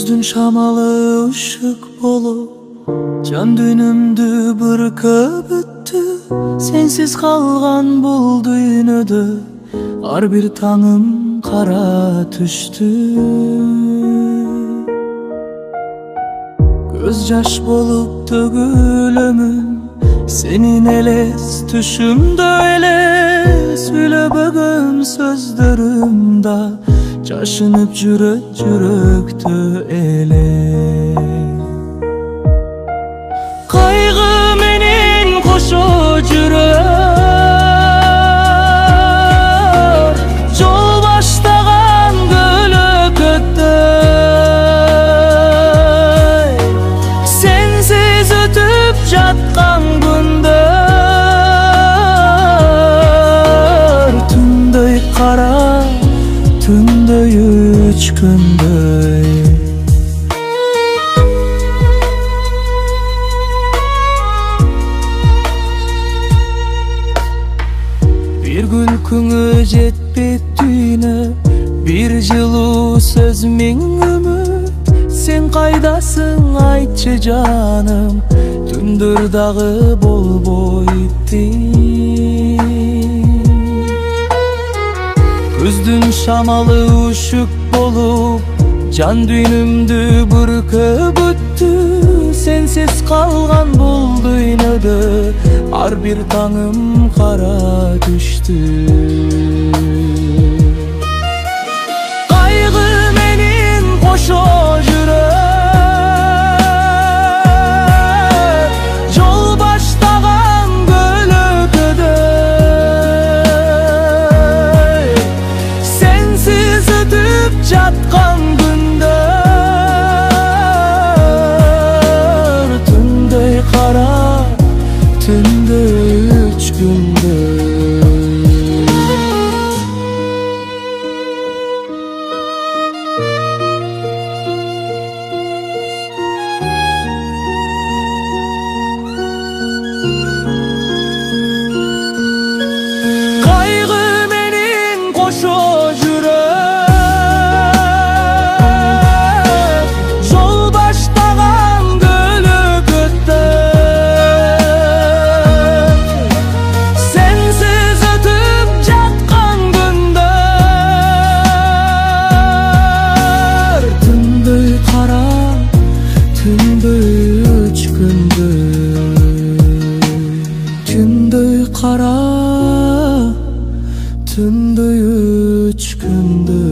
Көздүн шамалы ышык болуп, жан дүйнөмдү быркып өттү. Сенсиз калган бул дүйнөдө ар бир таңым кара түштү. Көз жаш болуп төгүлөмүн, сенин элес түшүмдө эле. Сүйлөбөгөн сөздөрүм да жашынып жүрөт жүрөктө эле. Кайгы менен кошо жүрөт, жол баштаган көлөкөттө. Сенсиз өтүп жаткан күндөр түндөй кара, түндөй өчкөндөй. Bir күлкүңө жетпек дүйнө, bir жылуу сөз миң үмүт. Сен кайдасың айтчы жаным, түндөр дагы болбойт. Көздүн шамалы ышык болуп, жан дүйнөмдү бүркөп өттү. Сенсиз калган бул дүйнөдө ар бир таңым кара түштү. Кайгы менен кошо жүрөт, жол баштаган көлөкөдө. Сенсиз өтүп жаткан күндөр түндөй кара, түндөй өчкөндөй. Кайгы менен кошо жүрөт, жол баштаган көлөкөттө. Сенсиз өтүп жаткан күндөр түндөй кара, түндөй өчкөндөй. Түндөй кара, түндөй өчкөндөй.